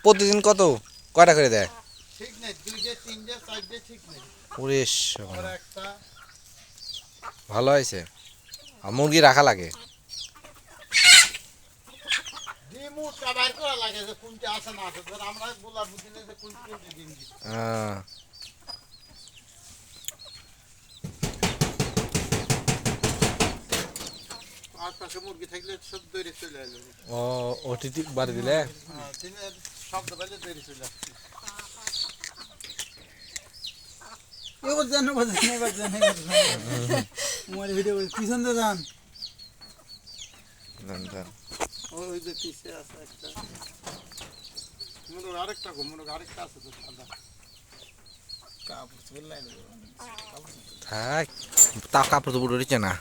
প্রতিদিন কয়টা করে দেয়? ঠিক নেই, 2টে 3টে 4টে ঠিক নেই। ওরে আবার একটা ভালো হয়েছে। আর মুরগি রাখা লাগে। ডিমও বাইর করা লাগে যে কোনটা আছে না আছে, ধর আমরা বলার বুদ্ধি নেই যে কোনটি ডিম দিচ্ছে। আশপাশে মুরগি থাকলে সব দৌড়ে চলে আসবে। ও ওটিটি বাড়ি দিলে দিনের শব্দ পাইলে দৌড়ে চলে আসছে। এবার জান মোবাইল ভিডিও পিছন দিয়ে যান। ওই যে পিছে আছে একটা মোরগ, আরেকটা আছে তো সাদা কাপড় চলে থাক, তাও কাপড় তো উঠেছে না।